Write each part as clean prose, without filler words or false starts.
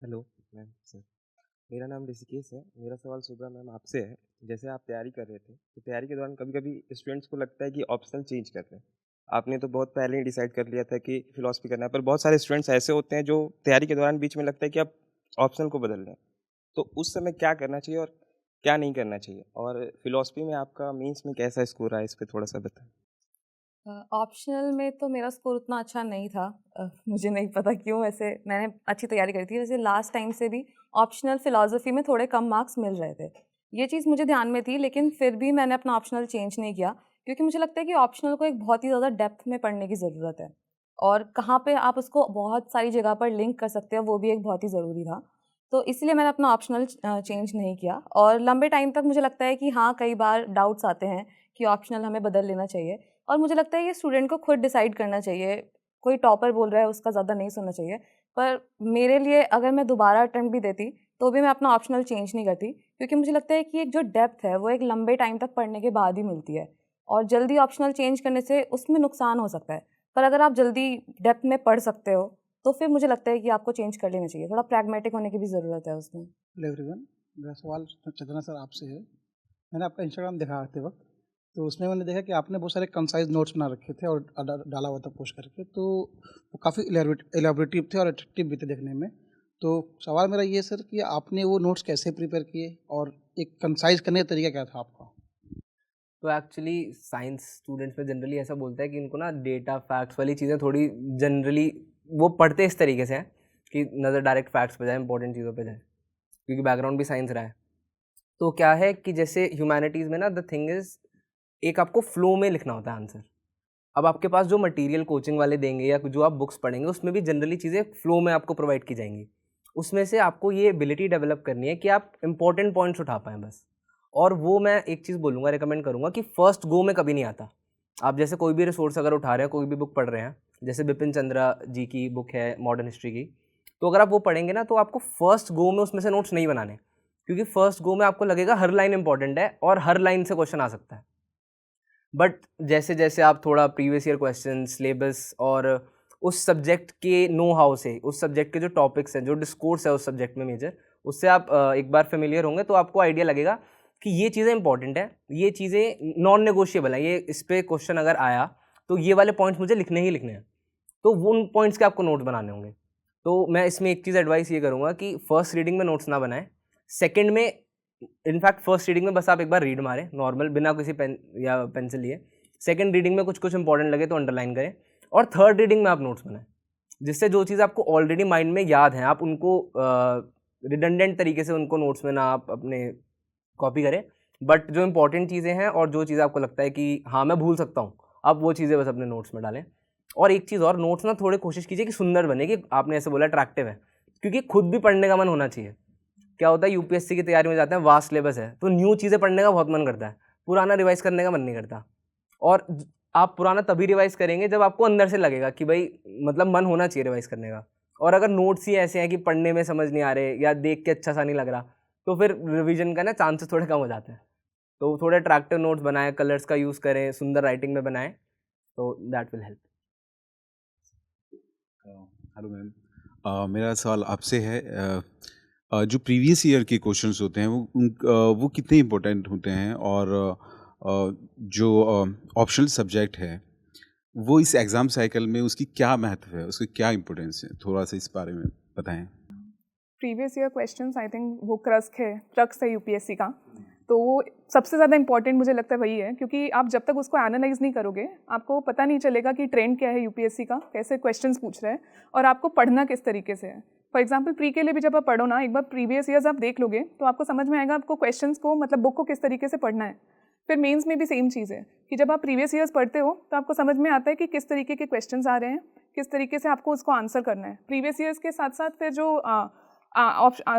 Hello ma'am sir, मेरा नाम ऋषिकेश है। मेरा सवाल सुधा मैम आपसे है। जैसे आप तैयारी कर रहे थे, तो तैयारी के दौरान कभी-कभी स्टूडेंट्स को लगता है कि ऑप्शनल चेंज कर लें। आपने तो बहुत पहले ही डिसाइड कर लिया था कि फ़िलॉसफ़ी करना है, पर बहुत सारे स्टूडेंट्स ऐसे होते हैं जो तैयारी के दौरान बीच में लगता है कि आप ऑप्शनल को बदल लें। तो उस समय क्या करना चाहिए और क्या नहीं करना चाहिए? और फ़िलॉसफ़ी में आपका मेंस में कैसा स्कोर रहा है, इस पे थोड़ा-सा बताएँ? ऑप्शनल में तो मेरा स्कोर उतना अच्छा नहीं था। मुझे नहीं पता क्यों, वैसे मैंने अच्छी तैयारी करी थी। वैसे लास्ट टाइम से भी ऑप्शनल फ़िलॉसफ़ी में थोड़े कम मार्क्स मिल रहे थे। ये चीज़ मुझे ध्यान में थी, लेकिन फिर भी मैंने अपना ऑप्शनल चेंज नहीं किया, क्योंकि मुझे लगता है कि ऑप्शनल को एक बहुत ही ज़्यादा डेप्थ में पढ़ने की ज़रूरत है। और कहाँ पे आप उसको बहुत सारी जगह पर लिंक कर सकते हो, वो भी एक बहुत ही ज़रूरी था। तो इसलिए मैंने अपना ऑप्शनल चेंज नहीं किया। और लंबे टाइम तक मुझे लगता है कि हाँ, कई बार डाउट्स आते हैं कि ऑप्शनल हमें बदल लेना चाहिए। और मुझे लगता है ये स्टूडेंट को खुद डिसाइड करना चाहिए। कोई टॉपर बोल रहा है उसका ज़्यादा नहीं सुनना चाहिए। पर मेरे लिए अगर मैं दोबारा अटेम्प्ट भी देती, तो भी मैं अपना ऑप्शनल चेंज नहीं करती, क्योंकि मुझे लगता है कि एक जो डेप्थ है वो एक लंबे टाइम तक पढ़ने के बाद ही मिलती है। और जल्दी ऑप्शनल चेंज करने से उसमें नुकसान हो सकता है। पर अगर आप जल्दी डेप्थ में पढ़ सकते हो, तो फिर मुझे लगता है कि आपको चेंज कर लेना चाहिए। थोड़ा प्रैग्मेटिक होने की भी ज़रूरत है उसमें। हेलो एवरीवन, मेरा सवाल चंदना सर आपसे है। मैंने आपका इंस्टाग्राम देखा आते वक्त, तो उसमें मैंने देखा कि आपने बहुत सारे कंसाइज नोट्स बना रखे थे और डाला हुआ था पोस्ट करके, तो वो काफ़ी एलेबोरेटिव थे और अट्रैक्टिव भी थे देखने में। तो सवाल मेरा ये सर कि आपने वो नोट्स कैसे प्रिपेयर किए और एक कंसाइज करने का तरीका क्या था आपका? तो एक्चुअली साइंस स्टूडेंट्स में जनरली ऐसा बोलता है कि इनको ना डेटा फैक्ट्स वाली चीज़ें थोड़ी जनरली वो पढ़ते इस तरीके से हैं कि नज़र डायरेक्ट फैक्ट्स पे जाए, इंपॉर्टेंट चीज़ों पे जाए, क्योंकि बैकग्राउंड भी साइंस रहा है। तो क्या है कि जैसे ह्यूमैनिटीज़ में ना द थिंग इज़, एक आपको फ्लो में लिखना होता है आंसर। अब आपके पास जो मटेरियल कोचिंग वाले देंगे या जो आप बुक्स पढ़ेंगे, उसमें भी जनरली चीज़ें फ्लो में आपको प्रोवाइड की जाएंगी। उसमें से आपको ये एबिलिटी डेवलप करनी है कि आप इंपॉर्टेंट पॉइंट्स उठा पाएँ बस। और वो मैं एक चीज़ बोलूँगा, रिकमेंड करूँगा कि फर्स्ट गो में कभी नहीं आता। आप जैसे कोई भी रिसोर्स अगर उठा रहे हैं, कोई भी बुक पढ़ रहे हैं, जैसे बिपिन चंद्रा जी की बुक है मॉडर्न हिस्ट्री की, तो अगर आप वो पढ़ेंगे ना, तो आपको फर्स्ट गो में उसमें से नोट्स नहीं बनाने, क्योंकि फर्स्ट गो में आपको लगेगा हर लाइन इंपॉर्टेंट है और हर लाइन से क्वेश्चन आ सकता है। बट जैसे जैसे आप थोड़ा प्रीवियस ईयर क्वेश्चन सिलेबस और उस सब्जेक्ट के नो हाउ से, उस सब्जेक्ट के जो टॉपिक्स हैं, जो डिस्कोर्स है उस सब्जेक्ट में मेजर, उससे आप एक बार फेमिलियर होंगे, तो आपको आइडिया लगेगा कि ये चीज़ें इंपॉर्टेंट है, ये चीज़ें नॉन नेगोशिएबल है, ये इस पर क्वेश्चन अगर आया तो ये वाले पॉइंट्स मुझे लिखने ही लिखने हैं। तो वो उन पॉइंट्स के आपको नोट बनाने होंगे। तो मैं इसमें एक चीज़ एडवाइस ये करूँगा कि फर्स्ट रीडिंग में नोट्स ना बनाएं। सेकंड में, इनफैक्ट फर्स्ट रीडिंग में बस आप एक बार रीड मारें नॉर्मल, बिना किसी पेन या पेंसिल लिए। सेकंड रीडिंग में कुछ कुछ इंपॉर्टेंट लगे तो अंडरलाइन करें। और थर्ड रीडिंग में आप नोट्स बनाएं, जिससे जो चीज़ आपको ऑलरेडी माइंड में याद है, आप उनको रिडंडेंट तरीके से उनको नोट्स में ना आप अपने कॉपी करें। बट जो इंपॉर्टेंट चीज़ें हैं और जो चीज़ आपको लगता है कि हाँ मैं भूल सकता हूँ, आप वो चीज़ें बस अपने नोट्स में डालें। और एक चीज़ और, नोट्स ना थोड़े कोशिश कीजिए कि सुंदर बने, कि आपने ऐसे बोला अट्रैक्टिव है, क्योंकि खुद भी पढ़ने का मन होना चाहिए। क्या होता है, यूपीएससी की तैयारी में जाते हैं, वास्ट सिलेबस है, तो न्यू चीज़ें पढ़ने का बहुत मन करता है, पुराना रिवाइज करने का मन नहीं करता। और आप पुराना तभी रिवाइज करेंगे जब आपको अंदर से लगेगा कि भाई, मतलब मन होना चाहिए रिवाइज करने का। और अगर नोट्स ही ऐसे हैं कि पढ़ने में समझ नहीं आ रहे या देख के अच्छा सा नहीं लग रहा, तो फिर रिवीजन का ना चांसेस थोड़े कम हो जाते हैं। तो थोड़े अट्रैक्टिव नोट्स बनाएं, कलर्स का यूज़ करें, सुंदर राइटिंग में बनाएं, तो that will help. Hello ma'am, मेरा सवाल आपसे है। जो प्रीवियस ईयर के क्वेश्चंस होते हैं वो कितने इम्पोर्टेंट होते हैं, और जो ऑप्शनल सब्जेक्ट है वो इस एग्ज़ाम साइकिल में उसकी क्या महत्व है, उसकी क्या इम्पोर्टेंस है, थोड़ा सा इस बारे में बताएं। Previous year questions I think वो क्रक्स है यूपीएससी का। तो वो सबसे ज़्यादा इंपॉर्टेंट मुझे लगता है वही है, क्योंकि आप जब तक उसको एनालाइज नहीं करोगे, आपको पता नहीं चलेगा कि ट्रेंड क्या है यूपीएससी का, कैसे क्वेश्चंस पूछ रहे हैं और आपको पढ़ना किस तरीके से है। फॉर एग्जाम्पल प्री के लिए भी जब आप पढ़ो ना, एक बार प्रीवियस ईयर्स आप देख लोगे तो आपको समझ में आएगा आपको क्वेश्चंस को, मतलब बुक को किस तरीके से पढ़ना है। फिर मेंस में भी सेम चीज़ है कि जब आप प्रीवियस ईयर्स पढ़ते हो तो आपको समझ में आता है कि किस तरीके के क्वेश्चंस आ रहे हैं, किस तरीके से आपको उसको आंसर करना है। प्रीवियस ईयर्स के साथ साथ फिर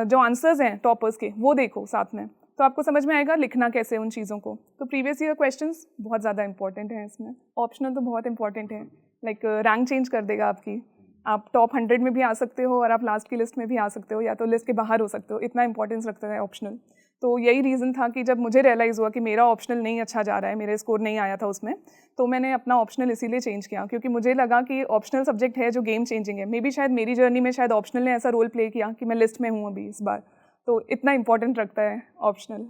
जो आंसर्स हैं टॉपर्स के, वो देखो साथ में, तो आपको समझ में आएगा लिखना कैसे उन चीज़ों को। तो प्रीवियस ईयर क्वेश्चंस बहुत ज़्यादा इंपॉर्टेंट हैं इसमें। ऑप्शनल तो बहुत इंपॉर्टेंट है, लाइक रैंक चेंज कर देगा आपकी। आप टॉप 100 में भी आ सकते हो और आप लास्ट की लिस्ट में भी आ सकते हो, या तो लिस्ट के बाहर हो सकते हो, इतना इंपॉर्टेंस रखता है ऑप्शनल। तो यही रीज़न था कि जब मुझे रियलाइज़ हुआ कि मेरा ऑप्शनल नहीं अच्छा जा रहा है, मेरे स्कोर नहीं आया था उसमें, तो मैंने अपना ऑप्शनल इसीलिए चेंज किया क्योंकि मुझे लगा कि ऑप्शनल सब्जेक्ट है जो गेम चेंजिंग है। मे बी शायद मेरी जर्नी में शायद ऑप्शनल ने ऐसा रोल प्ले किया कि मैं लिस्ट में हूँ अभी इस बार, तो इतना इंपॉर्टेंट रखता है ऑप्शनल।